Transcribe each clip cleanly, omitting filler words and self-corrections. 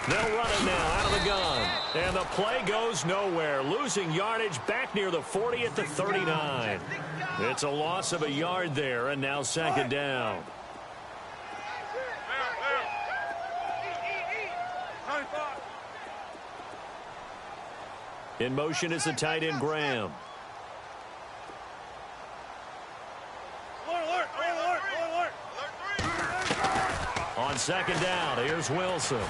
They'll run it now out of the gun. And the play goes nowhere. Losing yardage back near the 40 at the 39. It's a loss of a yard there, and now second down. In motion is the tight end, Graham. On second down, here's Wilson.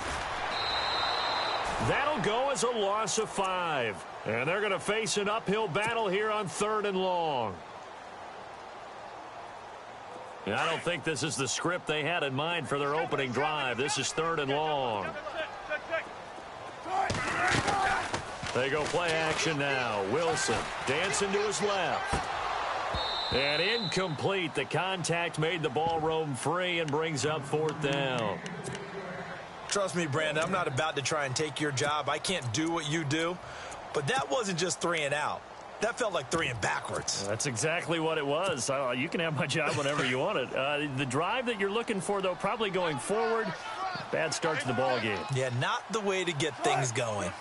That'll go as a loss of 5. And they're going to face an uphill battle here on 3rd and long. And I don't think this is the script they had in mind for their opening drive. This is 3rd and long. They go play action now. Wilson dancing to his left. And incomplete. The contact made the ball roam free and brings up 4th down. Trust me, Brandon, I'm not about to try and take your job. I can't do what you do. But that wasn't just 3 and out. That felt like 3 and backwards. That's exactly what it was. You can have my job whenever you want it. The drive that you're looking for, though, probably going forward. Bad start to the ball game. Yeah, not the way to get things going.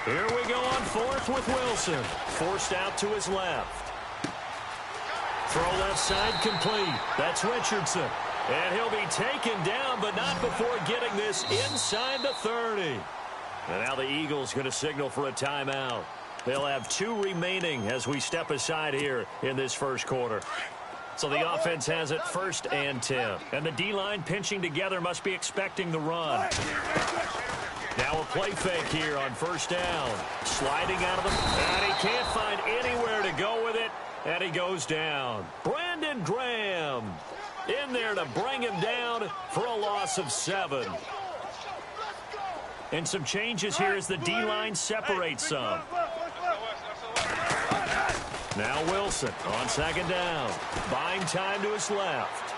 Here we go on 4th with Wilson. Forced out to his left. Throw left side complete. That's Richardson. And he'll be taken down, but not before getting this inside the 30. And now the Eagles going to signal for a timeout. They'll have 2 remaining as we step aside here in this first quarter. So the offense has it 1st and 10. And the D-line pinching together must be expecting the run. Now a play fake here on 1st down. Sliding out of the... And he can't find anywhere to go with it. And he goes down. Brandon Graham in there to bring him down for a loss of 7. And some changes here as the D-line separates some. Now Wilson on 2nd down. Buying time to his left.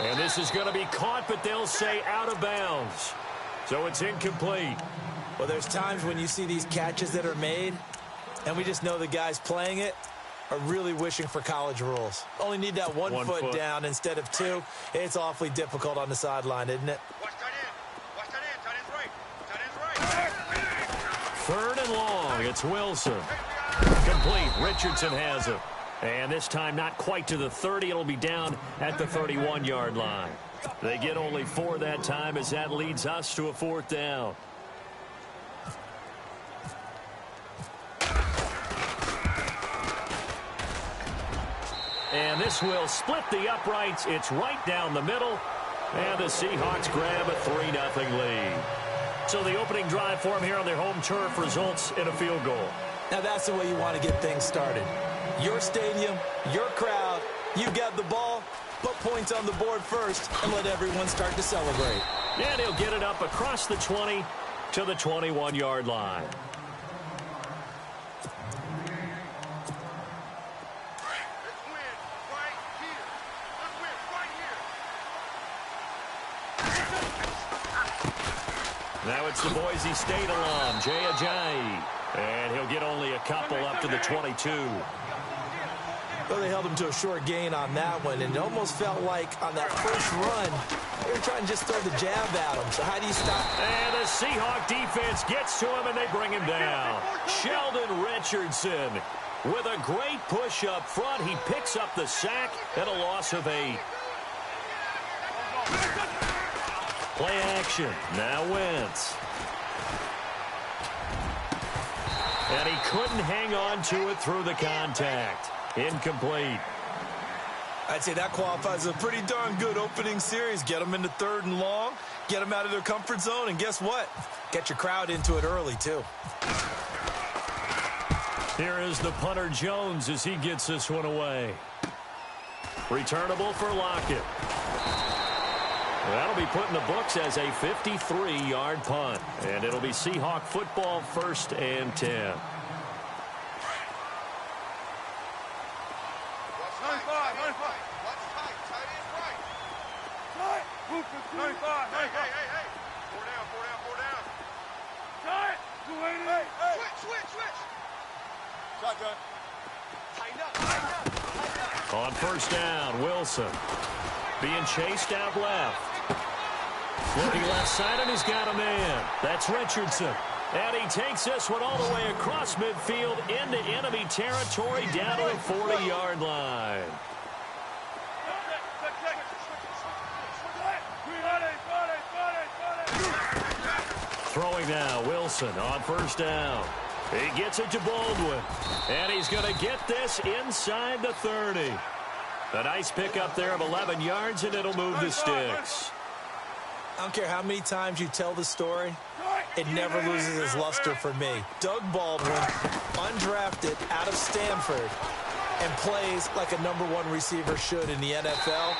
And this is going to be caught, but they'll say out of bounds. So it's incomplete. Well, there's times when you see these catches that are made, and we just know the guys playing it are really wishing for college rules. Only need that one foot down instead of 2. It's awfully difficult on the sideline, isn't it? Watch tight end. Watch tight end. Tight end's right. Tight end's right. 3rd and long. It's Wilson. Complete. Richardson has it. And this time not quite to the 30. It'll be down at the 31-yard line. They get only 4 that time as that leads us to a 4th down. And this will split the uprights. It's right down the middle. And the Seahawks grab a 3-0 lead. So the opening drive for them here on their home turf results in a field goal. Now that's the way you want to get things started. Your stadium, your crowd, you got the ball, put points on the board first, and let everyone start to celebrate. And he'll get it up across the 20 to the 21-yard line. Now it's the Boise State alum, Jay Ajayi. And he'll get only a couple up to the 22. Well, they held him to a short gain on that one, and it almost felt like on that first run, they were trying to just throw the jab at him. So how do you stop? And the Seahawk defense gets to him, and they bring him down. Sheldon Richardson with a great push up front. He picks up the sack and a loss of 8. Play action. Now Wentz. And he couldn't hang on to it through the contact. Incomplete. I'd say that qualifies as a pretty darn good opening series. Get them into 3rd and long, get them out of their comfort zone, and guess what? Get your crowd into it early, too. Here is the punter Jones as he gets this one away. Returnable for Lockett. That'll be put in the books as a 53-yard punt. And it'll be Seahawk football 1st and 10. Switch. Shotgun. Tighten up. On first down, Wilson being chased out left. Looking left side, and he's got a man. That's Richardson. And he takes this one all the way across midfield into enemy territory down to the 40-yard line. Throwing now, Wilson on first down. He gets it to Baldwin. And he's going to get this inside the 30. A nice pickup there of 11 yards, and it'll move the sticks. I don't care how many times you tell the story, it never loses its luster for me. Doug Baldwin, undrafted out of Stanford, and plays like a #1 receiver should in the NFL.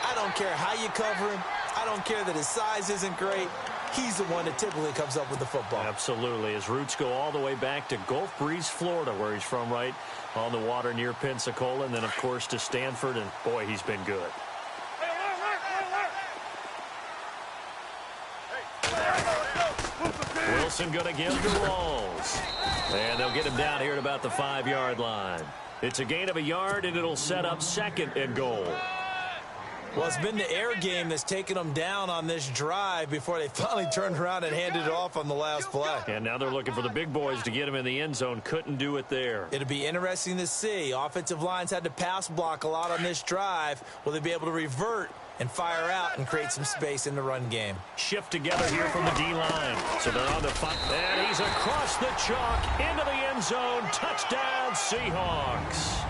I don't care how you cover him. I don't care that his size isn't great. He's the one that typically comes up with the football. Absolutely. His roots go all the way back to Gulf Breeze, Florida, where he's from, right on the water near Pensacola, and then, of course, to Stanford, and, boy, he's been good. Wilson going to give to Rawls. And they'll get him down here at about the 5-yard line. It's a gain of a yard, and it'll set up 2nd and goal. Well, it's been the air game that's taken them down on this drive before they finally turned around and handed it off on the last play. And now they're looking for the big boys to get him in the end zone. Couldn't do it there. It'll be interesting to see. Offensive lines had to pass block a lot on this drive. Will they be able to revert and fire out and create some space in the run game? Shift together here from the D-line. So they're on the 5. And he's across the chalk into the end zone. Touchdown, Seahawks.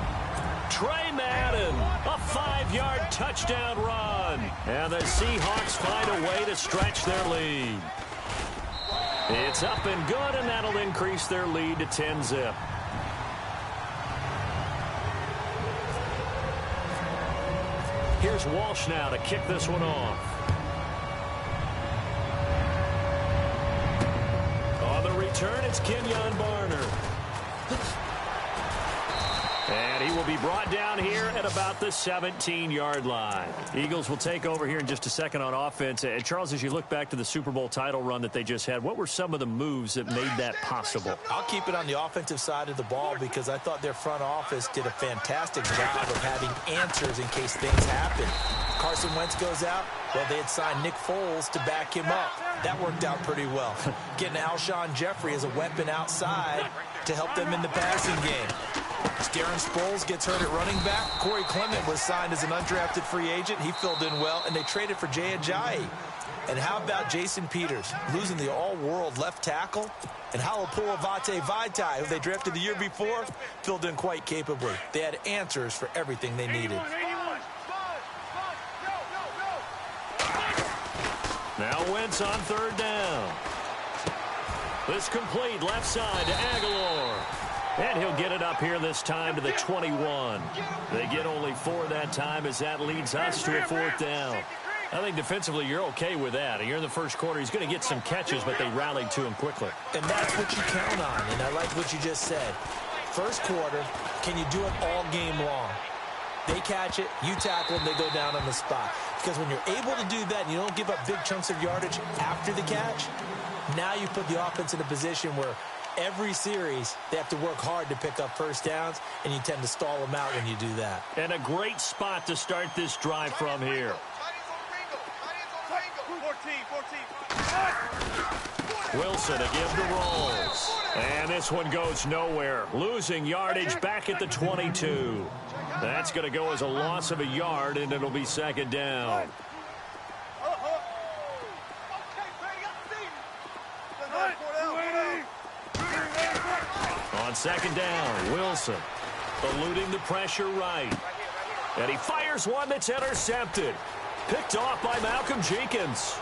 Trey Madden, a 5-yard touchdown run. And the Seahawks find a way to stretch their lead. It's up and good, and that'll increase their lead to 10-zip. Here's Walsh now to kick this one off. On the return, it's Kenyon Barner. And he will be brought down here at about the 17-yard line. Eagles will take over here in just a second on offense. And Charles, as you look back to the Super Bowl title run that they just had, what were some of the moves that made that possible? I'll keep it on the offensive side of the ball because I thought their front office did a fantastic job of having answers in case things happen. Carson Wentz goes out. Well, they had signed Nick Foles to back him up. That worked out pretty well. Getting Alshon Jeffrey as a weapon outside to help them in the passing game. Darren Sproles gets hurt at running back. Corey Clement was signed as an undrafted free agent. He filled in well, and they traded for Jay Ajayi. And how about Jason Peters, losing the all-world left tackle? And Halapua Vitae, who they drafted the year before, filled in quite capably. They had answers for everything they needed. Now Wentz on 3rd down. This complete left side to Aguilar. And he'll get it up here this time to the 21. They get only 4 that time as that leads us to a 4th down. I think defensively you're okay with that. You're in the first quarter. He's going to get some catches, but they rallied to him quickly. And that's what you count on, and I like what you just said. First quarter, can you do it all game long? They catch it, you tackle them, they go down on the spot. Because when you're able to do that and you don't give up big chunks of yardage after the catch, now you put the offense in a position where every series, they have to work hard to pick up first downs, and you tend to stall them out when you do that. And a great spot to start this drive from here. Wilson to give to Rawls. And this one goes nowhere. Losing yardage back at the 22. That's going to go as a loss of a yard, and it'll be 2nd down. On 2nd down, Wilson eluding the pressure right. And he fires one that's intercepted. Picked off by Malcolm Jenkins.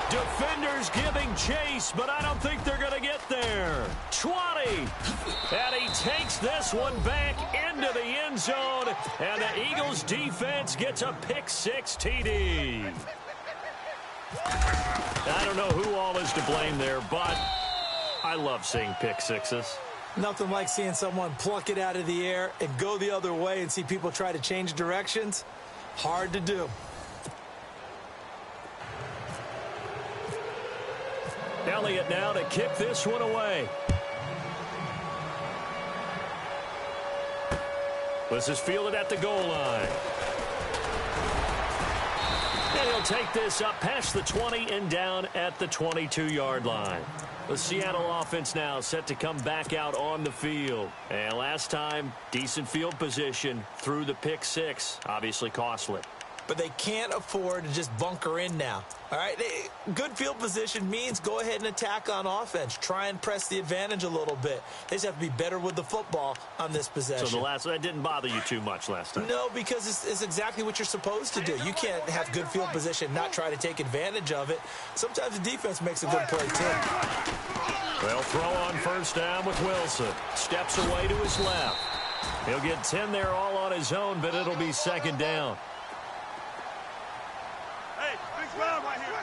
Defenders giving chase, but I don't think they're going to get there. 20. And he takes this one back into the end zone. And the Eagles defense gets a pick-6 TD. I don't know who all is to blame there, but I love seeing pick-6s. Nothing like seeing someone pluck it out of the air and go the other way and see people try to change directions. Hard to do. Elliott now to kick this one away. This is fielded at the goal line. And he'll take this up past the 20 and down at the 22-yard line. The Seattle offense now set to come back out on the field. And last time, decent field position through the pick six. Obviously costly. But they can't afford to just bunker in now. All right, good field position means go ahead and attack on offense. Try and press the advantage a little bit. They just have to be better with the football on this possession. So that didn't bother you too much last time? No, because it's exactly what you're supposed to do. You can't have good field position and not try to take advantage of it. Sometimes the defense makes a good play, too. They'll throw on first down with Wilson. Steps away to his left. He'll get 10 there all on his own, but it'll be second down. Right here,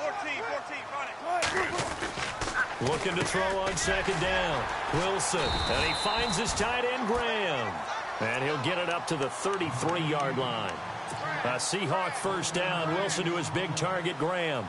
14, Looking to throw on second down. Wilson, and he finds his tight end, Graham. And he'll get it up to the 33-yard line. A Seahawk first down. Wilson to his big target, Graham.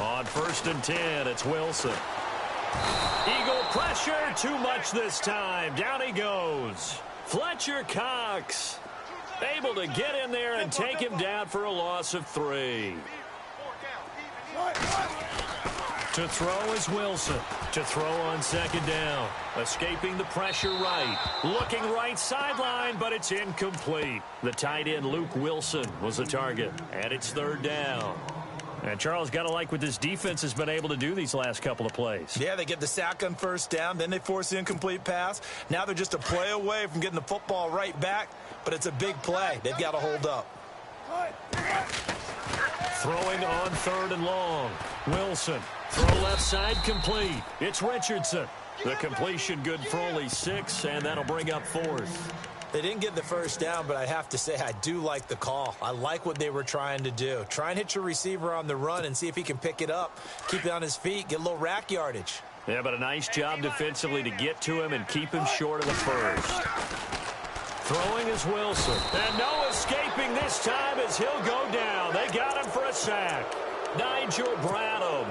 On first and 10, it's Wilson. Eagle pressure, too much this time. Down he goes. Fletcher Cox able to get in there and take him down for a loss of 3. To throw is Wilson. To throw on second down. Escaping the pressure right. Looking right sideline, but it's incomplete. The tight end, Luke Wilson, was the target. And it's third down. And Charles, got to like what this defense has been able to do these last couple of plays. Yeah, they get the sack on first down, then they force the incomplete pass. Now they're just a play away from getting the football right back, but it's a big play. They've got to hold up. Throwing on third and long. Wilson. Throw left side complete. It's Richardson. The completion good for only 6, and that'll bring up fourth. They didn't get the first down, but I have to say I do like the call. I like what they were trying to do. Try and hit your receiver on the run and see if he can pick it up. Keep it on his feet, get a little rack yardage. Yeah, but a nice job defensively to get to him and keep him short of the first. Throwing is Wilson. And no escaping this time as he'll go down. They got him for a sack. Nigel Bradham.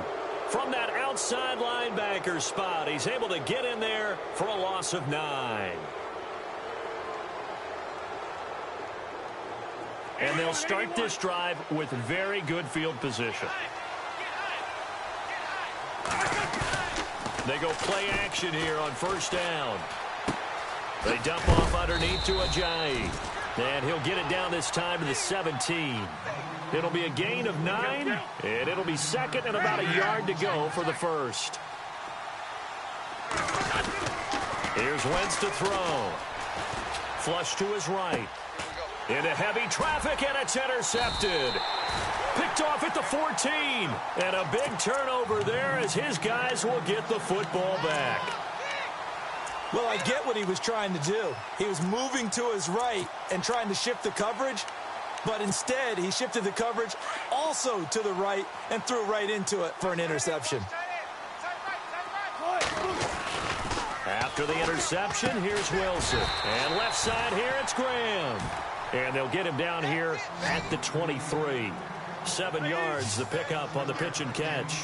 From that outside linebacker spot, he's able to get in there for a loss of 9. And they'll start this drive with very good field position. They go play action here on first down. They dump off underneath to Ajayi. And he'll get it down this time to the 17. It'll be a gain of 9, and it'll be second and about a yard to go for the first. Here's Wentz to throw. Flush to his right. Into heavy traffic, and it's intercepted. Picked off at the 14. And a big turnover there as his guys will get the football back. Well, I get what he was trying to do. He was moving to his right and trying to shift the coverage. But instead, he shifted the coverage also to the right and threw right into it for an interception. After the interception, here's Wilson. And left side here, it's Graham. And they'll get him down here at the 23. 7 yards, the pickup on the pitch and catch.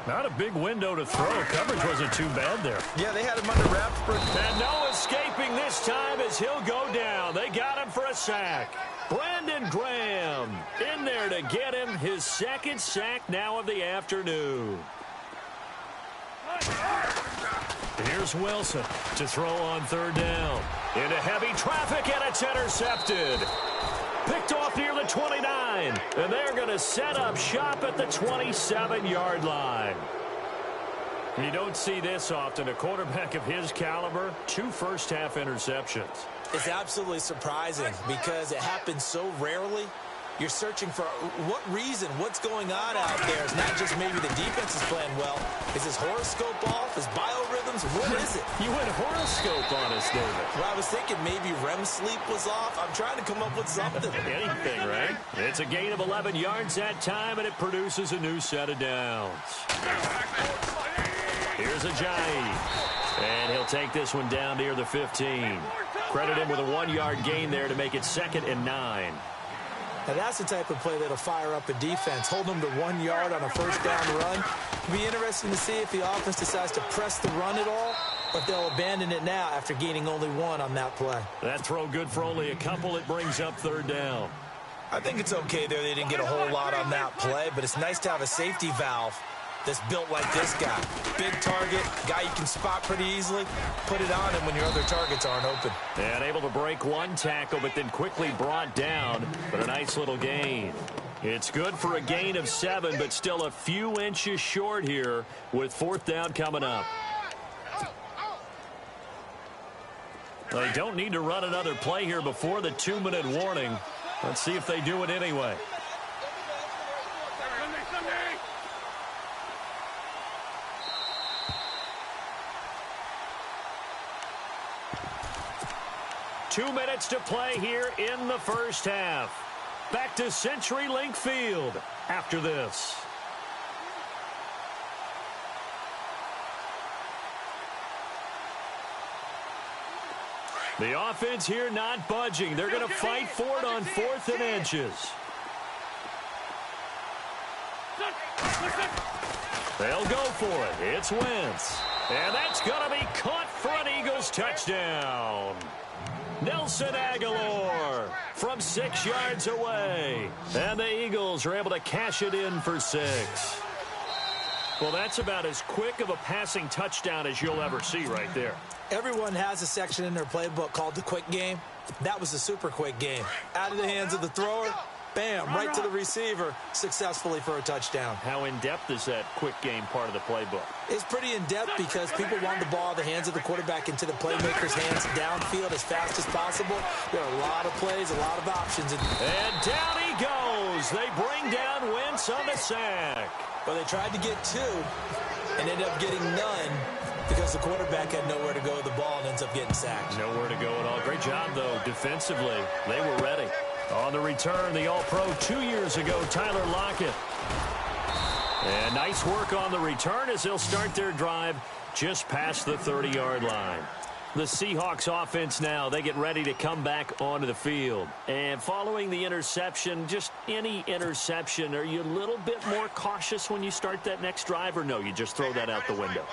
Not a big window to throw. Coverage wasn't too bad there. Yeah, they had him under wraps. And no escaping this time as he'll go down. They got him for a sack. Brandon Graham in there to get him his second sack now of the afternoon. Here's Wilson to throw on third down. Into heavy traffic, and it's intercepted. Picked off near the 29. And they're going to set up shop at the 27-yard line. You don't see this often. A quarterback of his caliber, 2 first-half interceptions. It's absolutely surprising because it happens so rarely. You're searching for what reason, what's going on out there. It's not just maybe the defense is playing well. Is his horoscope off? His biorhythms? What is it? You went horoscope on us, David. Well, I was thinking maybe REM sleep was off. I'm trying to come up with something. Anything, right? It's a gain of 11 yards that time, and it produces a new set of downs. Here's Yeeee. And he'll take this one down near the 15. Credit him with a 1-yard gain there to make it 2nd and 9. Now, that's the type of play that'll fire up a defense. Hold them to 1 yard on a first down run. It'll be interesting to see if the offense decides to press the run at all, or if they'll abandon it now after gaining only 1 on that play. That throw good for only a couple. It brings up 3rd down. I think it's okay there. They didn't get a whole lot on that play, but it's nice to have a safety valve that's built like this guy. Big target, guy you can spot pretty easily. Put it on him when your other targets aren't open. And able to break 1 tackle, but then quickly brought down. But a nice little gain. It's good for a gain of 7, but still a few inches short here with 4th down coming up. They don't need to run another play here before the 2-minute warning. Let's see if they do it anyway. Two minutes to play here in the first half. Back to CenturyLink Field after this. The offense here not budging. They're going to fight for it on 4th and inches. They'll go for it. It's Wentz. And that's going to be caught for an Eagles touchdown. Nelson Aguilar from 6 yards away. And the Eagles are able to cash it in for 6. Well, that's about as quick of a passing touchdown as you'll ever see right there. Everyone has a section in their playbook called the quick game. That was a super quick game. Out of the hands of the thrower, bam, right to the receiver, successfully for a touchdown. How in-depth is that quick game part of the playbook? It's pretty in-depth because people want the ball out of the hands of the quarterback into the playmaker's hands downfield as fast as possible. There are a lot of plays, a lot of options. And down he goes. They bring down Wentz on the sack. Well, they tried to get 2 and ended up getting none because the quarterback had nowhere to go with the ball and ends up getting sacked. Nowhere to go at all. Great job, though, defensively. They were ready. On the return, the All-Pro 2 years ago, Tyler Lockett. And nice work on the return as they'll start their drive just past the 30-yard line. The Seahawks offense now, they get ready to come back onto the field. And following the interception, just any interception, are you a little bit more cautious when you start that next drive, or no, you just throw that out the window?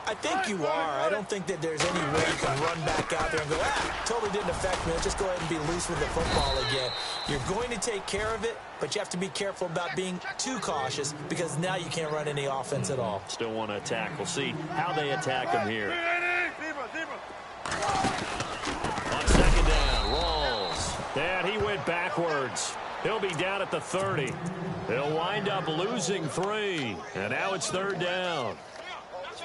I think you are. I don't think that there's any way you can run back out there and go, totally didn't affect me. Let's just go ahead and be loose with the football again. You're going to take care of it, but you have to be careful about being too cautious because now you can't run any offense at all. Still want to attack. We'll see how they attack them here. On 2nd down, Rawls. And he went backwards. He'll be down at the 30. He'll wind up losing 3. And now it's 3rd down.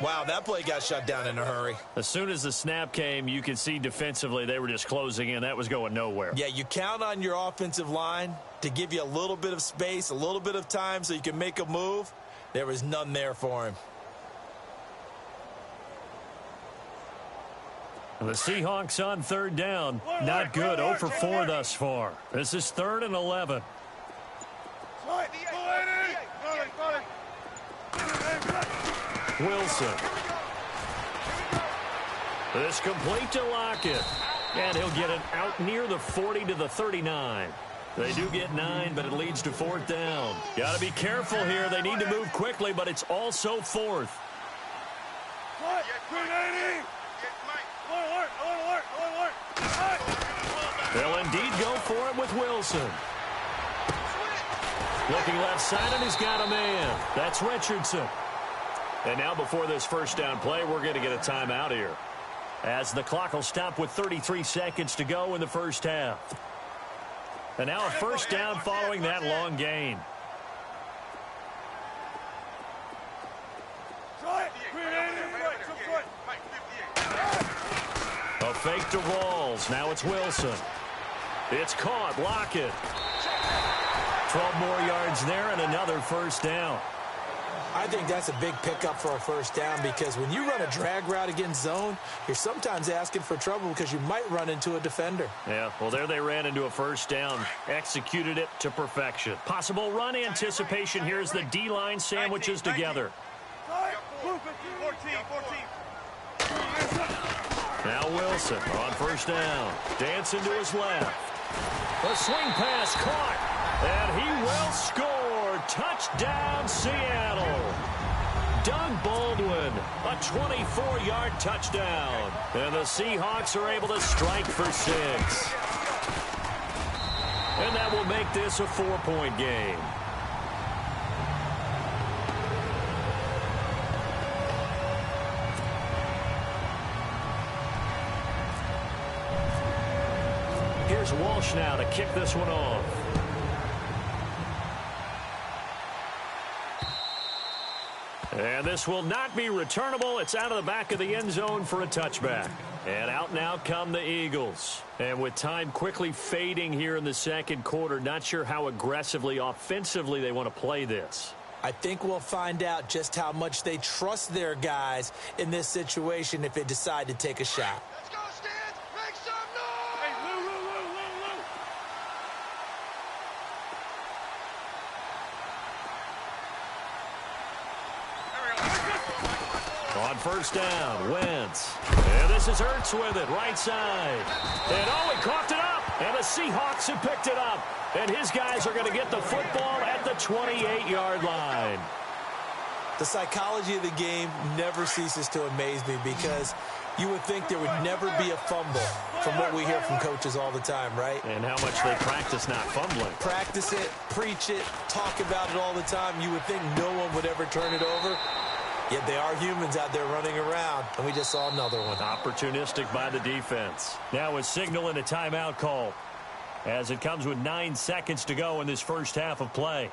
Wow, that play got shut down in a hurry. As soon as the snap came, you could see defensively they were just closing in. That was going nowhere. Yeah, you count on your offensive line to give you a little bit of space, a little bit of time so you can make a move. There was none there for him. The Seahawks on 3rd down. Not good. 0 for 4 thus far. This is 3rd and 11. Wilson. This complete to Lockett. And he'll get it out near the 40 to the 39. They do get 9, but it leads to 4th down. Got to be careful here. They need to move quickly, but it's also 4th. They'll indeed go for it with Wilson. Looking left side, and he's got a man. That's Richardson. And now before this first down play, we're going to get a timeout here, as the clock will stop with 33 seconds to go in the first half. And now a first down following that long gain. A fake to Rawls. Now it's Wilson. It's caught. Lockett. 12 more yards there and another first down. I think that's a big pickup for a first down because when you run a drag route against zone, you're sometimes asking for trouble because you might run into a defender. Yeah, well, there they ran into a first down. Executed it to perfection. Possible run anticipation here as the D-line sandwiches together. Now Wilson on first down. Dancing to his left. A swing pass caught. And he will score. Touchdown, Seattle. Doug Baldwin, a 24-yard touchdown. And the Seahawks are able to strike for 6. And that will make this a 4-point game. Here's Walsh now to kick this one off. And this will not be returnable. It's out of the back of the end zone for a touchback. And out now come the Eagles. And with time quickly fading here in the second quarter, not sure how aggressively, offensively they want to play this. I think we'll find out just how much they trust their guys in this situation if they decide to take a shot. Let's go, Stans! Make some noise! Hey, Lou! On first down, Wentz. And this is Hurts with it, right side. And oh, he coughed it up. And the Seahawks have picked it up. And his guys are going to get the football at the 28-yard line. The psychology of the game never ceases to amaze me because you would think there would never be a fumble from what we hear from coaches all the time, right? And how much they practice not fumbling. Practice it, preach it, talk about it all the time. You would think no one would ever turn it over. Yet they are humans out there running around, and we just saw another one. Opportunistic by the defense. Now a signal and a timeout call as it comes with 9 seconds to go in this first half of play.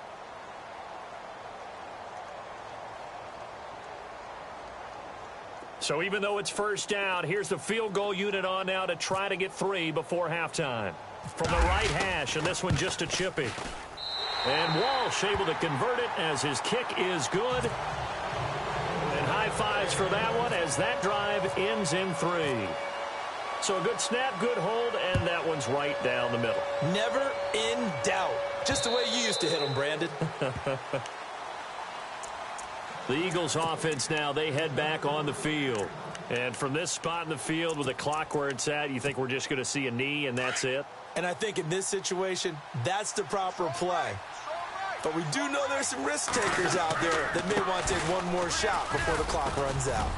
So even though it's first down, here's the field goal unit on now to try to get 3 before halftime. From the right hash, and this one just a chippy. And Walsh able to convert it as his kick is good. High fives for that one as that drive ends in 3. So a good snap, good hold, and that one's right down the middle. Never in doubt. Just the way you used to hit them, Brandon. The Eagles offense now, they head back on the field. And from this spot in the field with the clock where it's at, you think we're just going to see a knee and that's it? And I think in this situation, that's the proper play. But we do know there's some risk takers out there that may want to take one more shot before the clock runs out.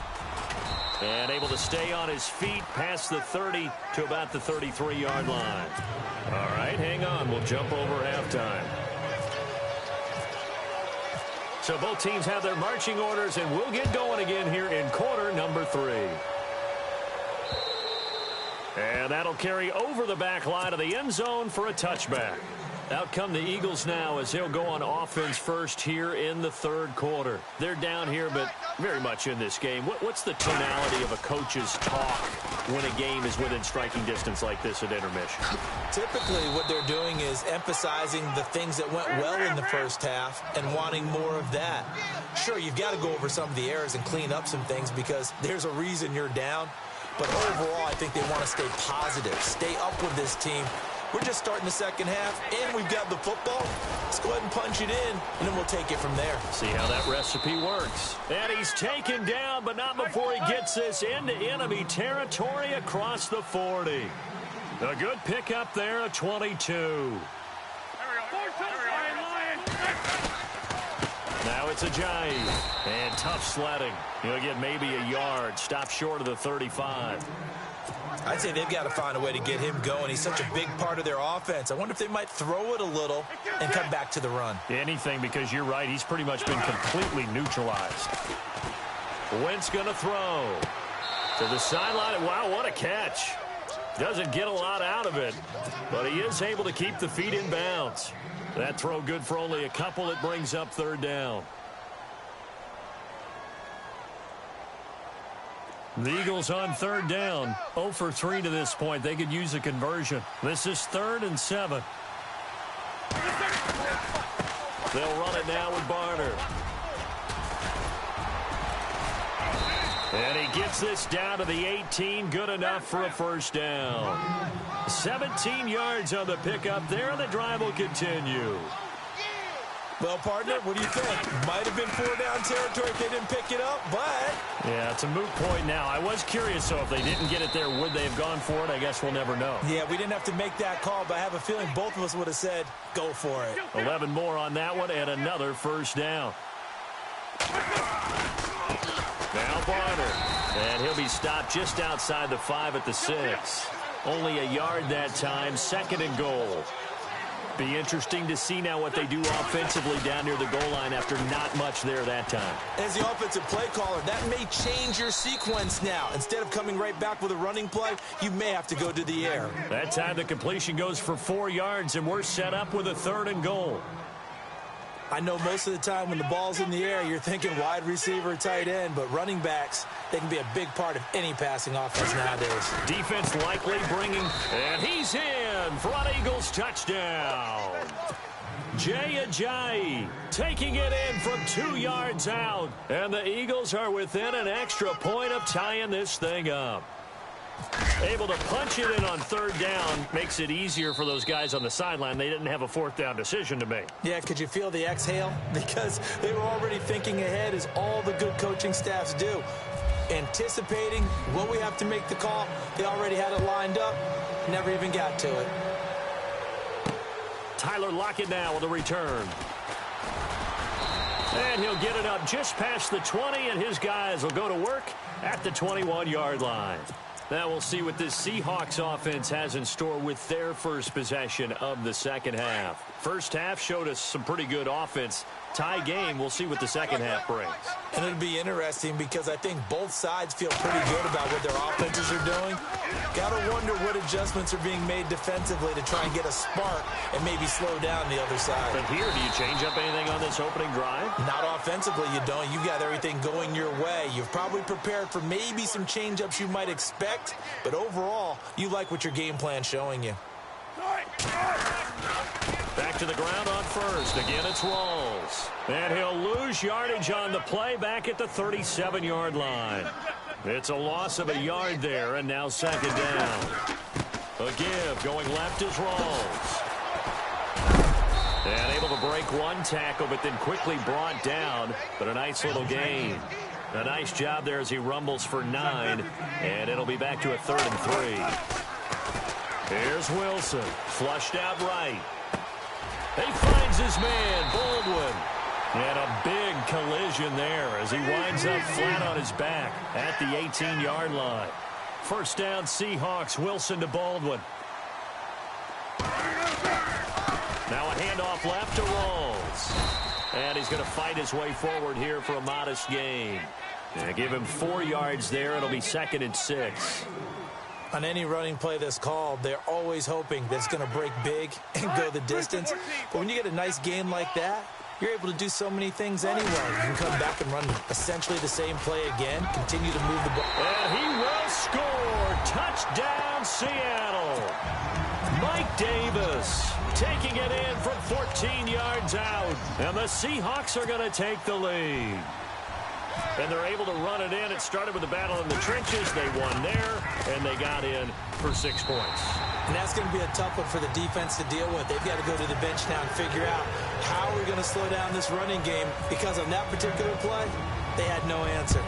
And able to stay on his feet past the 30 to about the 33-yard line. All right, hang on. We'll jump over halftime. So both teams have their marching orders, and we'll get going again here in quarter number 3. And that'll carry over the back line of the end zone for a touchback. Out come the Eagles now as they'll go on offense first here in the third quarter. They're down here, but very much in this game. What's the tonality of a coach's talk when a game is within striking distance like this at intermission? Typically, what they're doing is emphasizing the things that went well in the first half and wanting more of that. Sure, you've got to go over some of the errors and clean up some things because there's a reason you're down. But overall, I think they want to stay positive, stay up with this team. We're just starting the second half, and we've got the football. Let's go ahead and punch it in, and then we'll take it from there. See how that recipe works. And he's taken down, but not before he gets this into enemy territory across the 40. A good pickup there, a 22. Now it's Ajayi. And tough sledding. He'll get maybe a yard. Stop short of the 35. I'd say they've got to find a way to get him going. He's such a big part of their offense. I wonder if they might throw it a little and come back to the run. Anything, because you're right. He's pretty much been completely neutralized. Wentz going to throw to the sideline. Wow, what a catch. Doesn't get a lot out of it, but he is able to keep the feet in bounds. That throw good for only a couple. It brings up third down. The Eagles on third down. 0 for 3 to this point. They could use a conversion. This is 3rd and 7. They'll run it now with Barner. And he gets this down to the 18. Good enough for a first down. 17 yards on the pickup there, and the drive will continue. Well, partner, what do you think? Might have been 4-down territory if they didn't pick it up, but... Yeah, it's a moot point now. I was curious, so if they didn't get it there, would they have gone for it? I guess we'll never know. Yeah, we didn't have to make that call, but I have a feeling both of us would have said, go for it. 11 more on that one, and another first down. Now Barner, and he'll be stopped just outside the 5 at the 6. Only a yard that time, 2nd and goal. Be interesting to see now what they do offensively down near the goal line after not much there that time. As the offensive play caller, that may change your sequence now. Instead of coming right back with a running play, you may have to go to the air. That time the completion goes for 4 yards, and we're set up with a 3rd and goal. I know most of the time when the ball's in the air, you're thinking wide receiver, tight end, but running backs, they can be a big part of any passing offense nowadays. Defense likely bringing, and he's in for an Eagles touchdown. Jay Ajayi taking it in from 2 yards out, and the Eagles are within an extra point of tying this thing up. Able to punch it in on 3rd down makes it easier for those guys on the sideline. They didn't have a 4th down decision to make. Yeah, could you feel the exhale? Because they were already thinking ahead, as all the good coaching staffs do. Anticipating what we have to make the call. They already had it lined up. Never even got to it. Tyler Lockett now with a return. And he'll get it up just past the 20, and his guys will go to work at the 21-yard line. Now we'll see what this Seahawks offense has in store with their first possession of the second half. First half showed us some pretty good offense. Tie game, we'll see what the second half brings. And it'll be interesting because I think both sides feel pretty good about what their offenses are doing. Got to wonder what adjustments are being made defensively to try and get a spark and maybe slow down the other side. But here, do you change up anything on this opening drive? Not offensively, you don't. You got everything going your way. You've probably prepared for maybe some change-ups you might expect, but overall, you like what your game plan's showing you. Back to the ground on first. Again, it's Rawls. And he'll lose yardage on the play back at the 37-yard line. It's a loss of a yard there, and now 2nd down. A give going left is Rawls. And able to break one tackle, but then quickly brought down. But a nice little gain. A nice job there as he rumbles for 9. And it'll be back to a 3rd and 3. Here's Wilson. Flushed out right. He finds his man, Baldwin. And a big collision there as he winds up flat on his back at the 18-yard line. First down, Seahawks. Wilson to Baldwin. Now a handoff left to Rawls. And he's going to fight his way forward here for a modest gain. And give him 4 yards there. It'll be 2nd and 6. On any running play that's called, they're always hoping that it's going to break big and go the distance. But when you get a nice gain like that, you're able to do so many things anyway. You can come back and run essentially the same play again, continue to move the ball. And he will score. Touchdown, Seattle. Mike Davis taking it in from 14 yards out. And the Seahawks are going to take the lead. And they're able to run it in. It started with a battle in the trenches. They won there, and they got in for 6 points. And that's going to be a tough one for the defense to deal with. They've got to go to the bench now and figure out how we're going to slow down this running game, because on that particular play, they had no answer.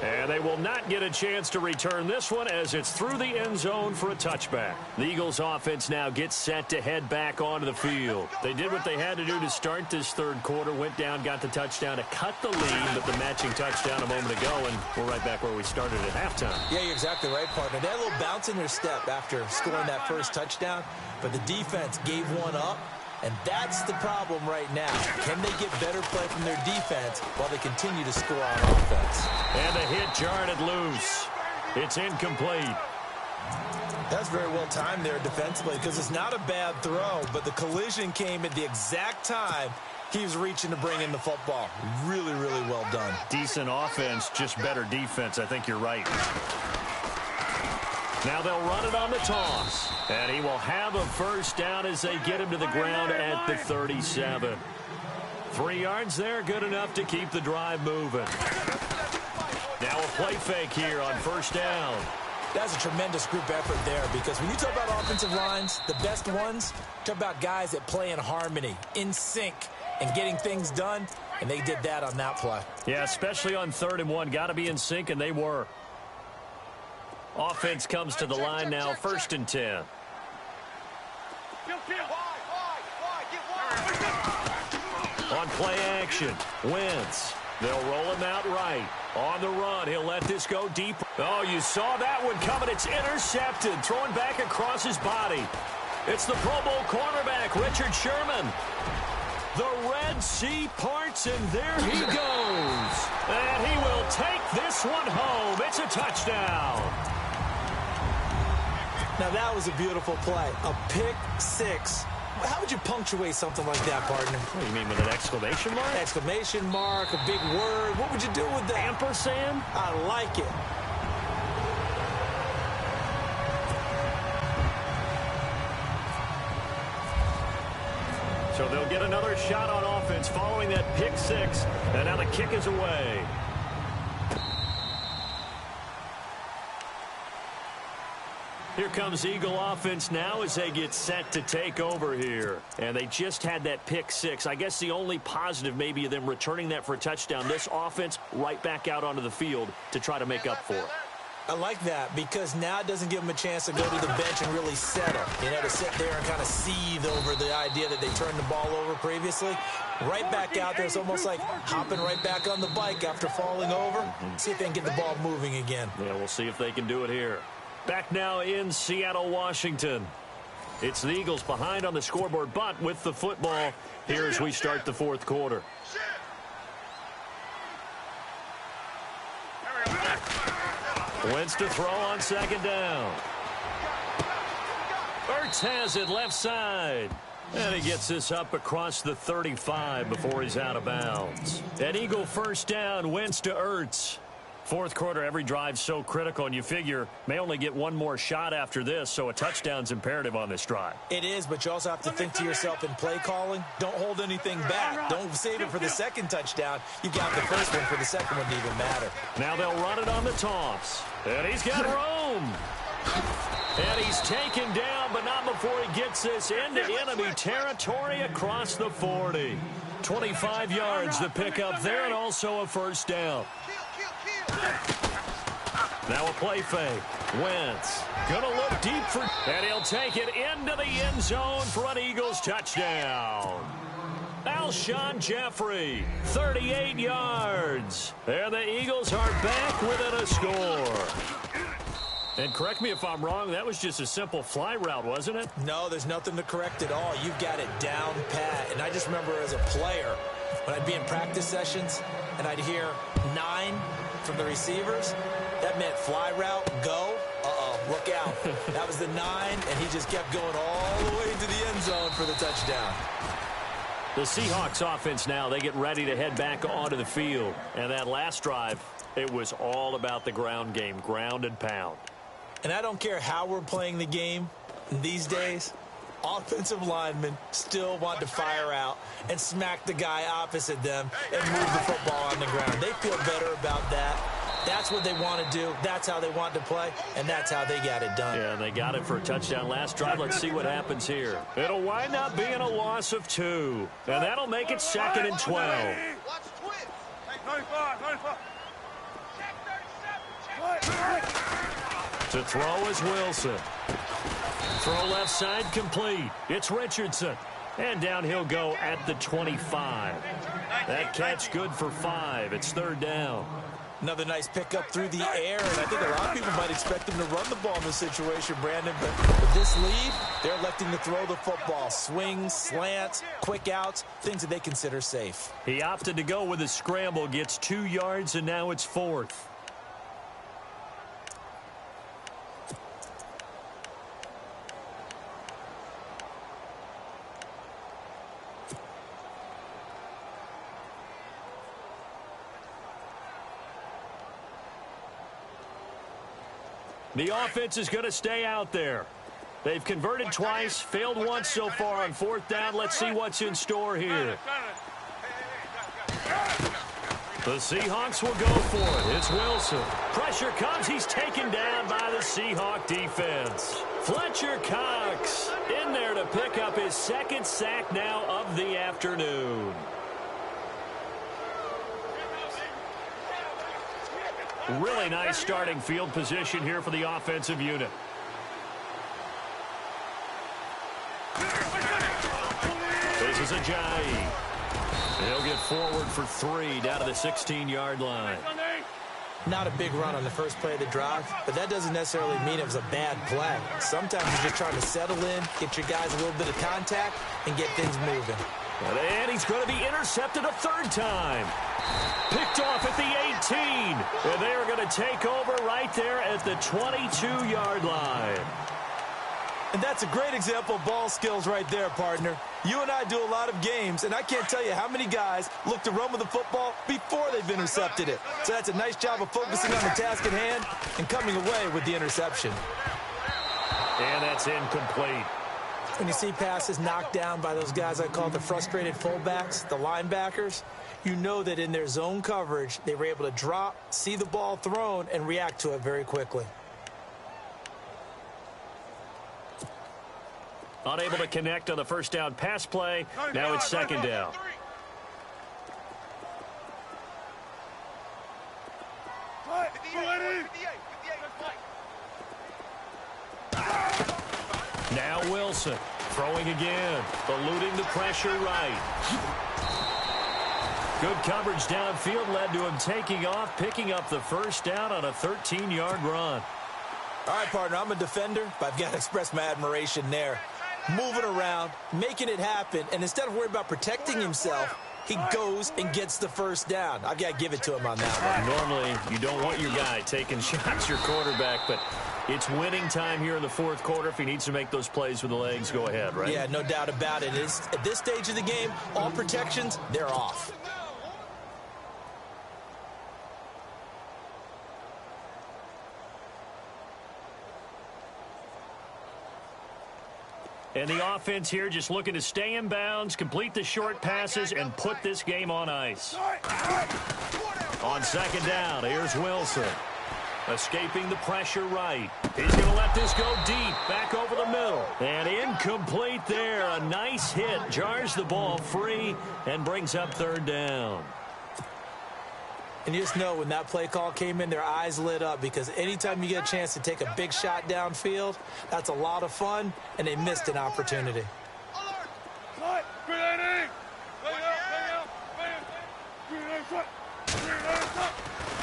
And they will not get a chance to return this one as it's through the end zone for a touchback. The Eagles offense now gets set to head back onto the field. They did what they had to do to start this third quarter, went down, got the touchdown to cut the lead, but the matching touchdown a moment ago, and we're right back where we started at halftime. Yeah, you're exactly right, partner. They had a little bounce in their step after scoring that first touchdown, but the defense gave one up. And that's the problem right now. Can they get better play from their defense while they continue to score on offense? And the hit jarred it loose. It's incomplete. That's very well timed there defensively, because it's not a bad throw, but the collision came at the exact time he was reaching to bring in the football. Really, really well done. Decent offense, just better defense. I think you're right. Now they'll run it on the toss. And he will have a first down as they get him to the ground at the 37. 3 yards there, good enough to keep the drive moving. Now a play fake here on first down. That's a tremendous group effort there, because when you talk about offensive lines, the best ones, talk about guys that play in harmony, in sync, and getting things done, and they did that on that play. Yeah, especially on 3rd and 1. Got to be in sync, and they were. Offense comes to the line now, 1st and 10. On play action, Wentz. They'll roll him out right. On the run, he'll let this go deep. Oh, you saw that one coming. It's intercepted. Throwing back across his body. It's the Pro Bowl cornerback, Richard Sherman. The Red Sea parts, and there he goes. And he will take this one home. It's a touchdown. Now, that was a beautiful play. A pick six. How would you punctuate something like that, partner? What do you mean, with an exclamation mark? Exclamation mark, a big word. What would you do with that? Ampersand? I like it. So they'll get another shot on offense following that pick six. And now the kick is away. Here comes Eagle offense now as they get set to take over here. And they just had that pick six. I guess the only positive maybe of them returning that for a touchdown. This offense right back out onto the field to try to make up for it. I like that, because now it doesn't give them a chance to go to the bench and really settle. You know, to sit there and kind of seethe over the idea that they turned the ball over previously. Right back out there. It's almost like hopping right back on the bike after falling over. See if they can get the ball moving again. Yeah, we'll see if they can do it here. Back now in Seattle, Washington. It's the Eagles behind on the scoreboard, but with the football here as we start the 4th quarter. Wentz to throw on 2nd down. Ertz has it left side. And he gets this up across the 35 before he's out of bounds. An Eagle 1st down, Wentz to Ertz. 4th quarter, every drive so critical, and you figure may only get one more shot after this, so a touchdown's imperative on this drive. It is, but you also have to think to yourself in play calling, don't hold anything back. Don't save it for the 2nd touchdown. You got the 1st one for the 2nd one to even matter. Now they'll run it on the toss. And he's got room. And he's taken down, but not before he gets this into enemy territory across the 40. 25 yards the pickup there, and also a 1st down. Now a play fake. Wentz gonna look deep for, and he'll take it into the end zone for an Eagles touchdown. Alshon Jeffrey, 38 yards. And the Eagles are back within a score. And correct me if I'm wrong, that was just a simple fly route, wasn't it? No, there's nothing to correct at all. You've got it down pat. And I just remember as a player, when I'd be in practice sessions and I'd hear 9 from the receivers, that meant fly route, go. Look out. That was the 9, and he just kept going all the way to the end zone for the touchdown. The Seahawks offense now, they get ready to head back onto the field. And that last drive, it was all about the ground game, ground and pound. And I don't care how we're playing the game these days, offensive linemen still want to fire out and smack the guy opposite them and move the football on the ground. They feel better about that. That's what they want to do. That's how they want to play, and that's how they got it done. Yeah, and they got it for a touchdown last drive. Let's see what happens here. It'll wind up being a loss of 2, and that'll make it 2nd and 12. To throw is Wilson. Throw left side complete. It's Richardson. And down he'll go at the 25. That catch good for 5. It's 3rd down. Another nice pickup through the air, and I think a lot of people might expect him to run the ball in this situation, Brandon. But with this lead, they're electing to throw the football. Swings, slants, quick outs, things that they consider safe. He opted to go with a scramble, gets 2 yards, and now it's 4th. The offense is going to stay out there. They've converted twice, failed once so far on 4th down. Let's see what's in store here. The Seahawks will go for it. It's Wilson. Pressure comes. He's taken down by the Seahawk defense. Fletcher Cox in there to pick up his second sack now of the afternoon. Really nice starting field position here for the offensive unit. This is Ajayi. He'll get forward for 3 down to the 16-yard line. Not a big run on the first play of the drive, but that doesn't necessarily mean it was a bad play. Sometimes you're just trying to settle in, get your guys a little bit of contact, and get things moving. And he's going to be intercepted a third time. Picked off at the 18. And they are going to take over right there at the 22-yard line. And that's a great example of ball skills right there, partner. You and I do a lot of games, and I can't tell you how many guys look to run with the football before they've intercepted it. So that's a nice job of focusing on the task at hand and coming away with the interception. And that's incomplete. When you see passes knocked down by those guys I call the frustrated fullbacks, the linebackers, you know that in their zone coverage, they were able to drop, see the ball thrown, and react to it very quickly. Unable to connect on the first down pass play. Now it's second down. Now Wilson throwing again, eluding the pressure right. Good coverage downfield led to him taking off, picking up the first down on a 13-yard run. All right, partner, I'm a defender, but I've got to express my admiration there. Moving around, making it happen, and instead of worrying about protecting himself, he goes and gets the first down. I've got to give it to him on that one. Normally, you don't want your guy taking shots, your quarterback, but it's winning time here in the fourth quarter. If he needs to make those plays with the legs, go ahead, right? Yeah, no doubt about it. At this stage of the game, all protections, they're off. And the offense here just looking to stay in bounds, complete the short passes, and put this game on ice. On second down, here's Wilson. Escaping the pressure right. He's going to let this go deep, back over the middle. And incomplete there. A nice hit. Jars the ball free and brings up third down. And you just know when that play call came in, their eyes lit up because anytime you get a chance to take a big shot downfield, that's a lot of fun, and they missed an opportunity.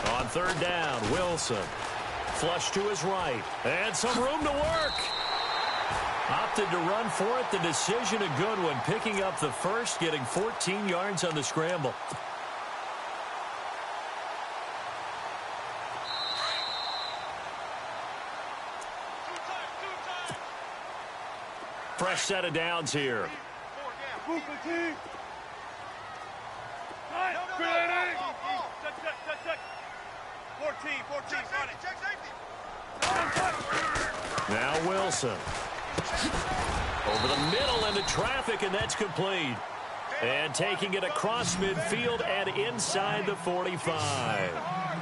On third down, Wilson. Flush to his right. And some room to work. Opted to run for it. The decision a good one. Picking up the first, getting 14 yards on the scramble. Fresh set of downs here. 14, now Wilson. Over the middle into traffic, and that's complete. And taking it across midfield and inside the 45.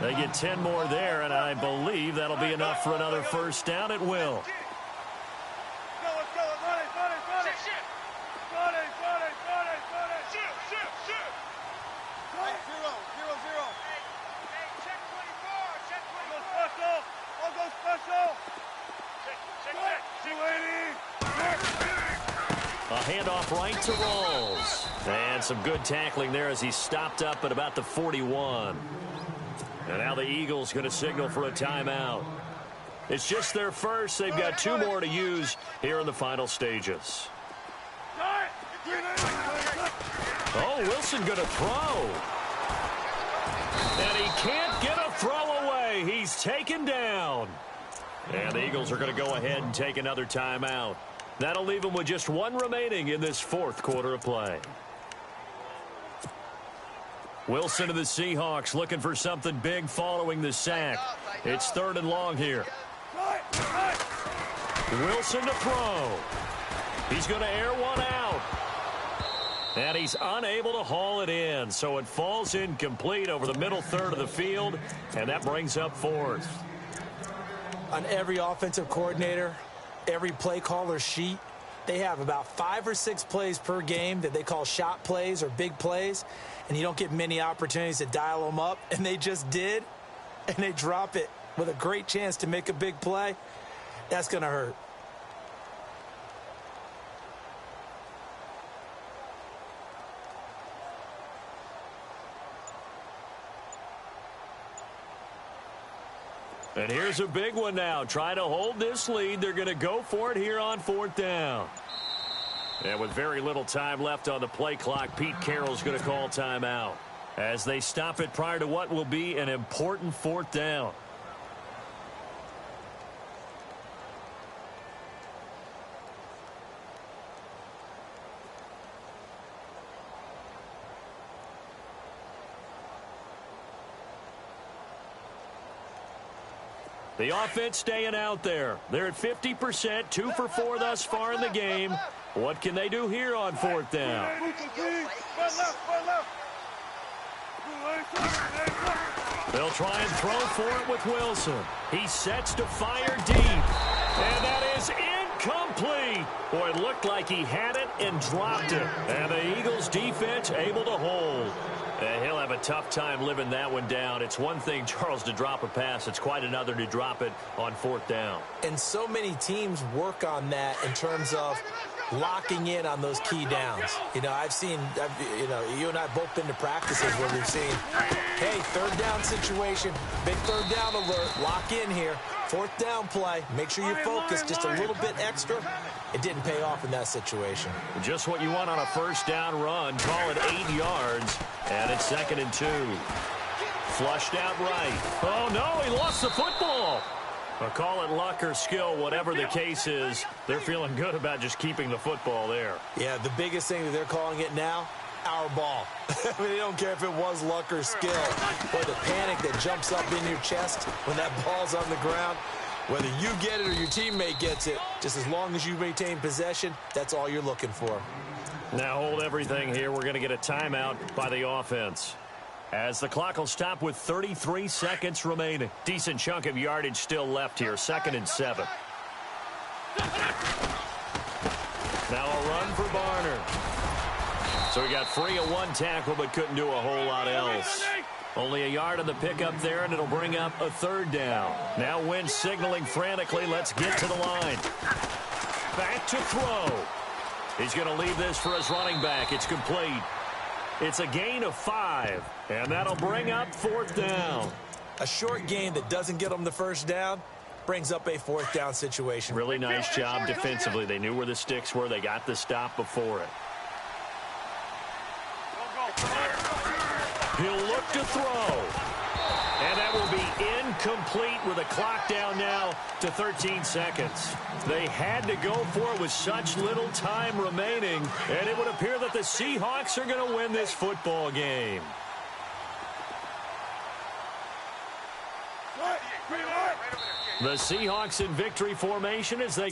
They get 10 more there, and I believe that'll be enough for another first down at will. A handoff right to Rawls. And some good tackling there as he stopped up at about the 41. And now the Eagles going to signal for a timeout. It's just their first. They've got 2 more to use here in the final stages. Oh, Wilson going to throw. And he can't get a throw away. He's taken down. And the Eagles are going to go ahead and take another timeout. That'll leave them with just 1 remaining in this fourth quarter of play. Wilson to the Seahawks looking for something big following the sack. It's 3rd and long here. Wilson to throw. He's going to air one out. And he's unable to haul it in, so it falls incomplete over the middle third of the field, and that brings up fourth. On every offensive coordinator, every play caller sheet, they have about 5 or 6 plays per game that they call shot plays or big plays, and you don't get many opportunities to dial them up, and they just did, and they drop it with a great chance to make a big play. That's going to hurt. And here's a big one now. Trying to hold this lead. They're going to go for it here on fourth down. And with very little time left on the play clock, Pete Carroll's going to call timeout as they stop it prior to what will be an important fourth down. The offense staying out there. They're at 50%, 2 for 4 thus far in the game. What can they do here on fourth down? They'll try and throw for it with Wilson. He sets to fire deep. And that is incomplete. Boy, it looked like he had it and dropped it. And the Eagles defense able to hold. And he'll have a tough time living that one down. It's one thing, Charles, to drop a pass. It's quite another to drop it on fourth down. And so many teams work on that in terms of locking in on those key downs. You know, you and I have both been to practices where we've seen, hey, third down situation, big third down alert, lock in here. Fourth down play, make sure you focus just a little bit extra. It didn't pay off in that situation. Just what you want on a first down run. Call it 8 yards, and it's 2nd and 2. Flushed out right. Oh, no, he lost the football. Well, call it luck or skill, whatever the case is. They're feeling good about just keeping the football there. Yeah, the biggest thing that they're calling it now, our ball. I mean, they don't care if it was luck or skill, or the panic that jumps up in your chest when that ball's on the ground. Whether you get it or your teammate gets it, just as long as you maintain possession, that's all you're looking for. Now hold everything here. We're going to get a timeout by the offense, as the clock will stop with 33 seconds remaining. Decent chunk of yardage still left here. 2nd and 7. Now a run for Barner. So he got free of one tackle, but couldn't do a whole lot else. Only a yard on the pickup there, and it'll bring up a third down. Now Wentz signaling frantically, let's get to the line. Back to throw. He's going to leave this for his running back. It's complete. It's a gain of 5, and that'll bring up fourth down. A short gain that doesn't get them the first down brings up a fourth down situation. Really nice job defensively. They knew where the sticks were. They got the stop before it. He'll look to throw. And that will be incomplete with a clock down now to 13 seconds. They had to go for it with such little time remaining, and it would appear that the Seahawks are going to win this football game. The Seahawks in victory formation as they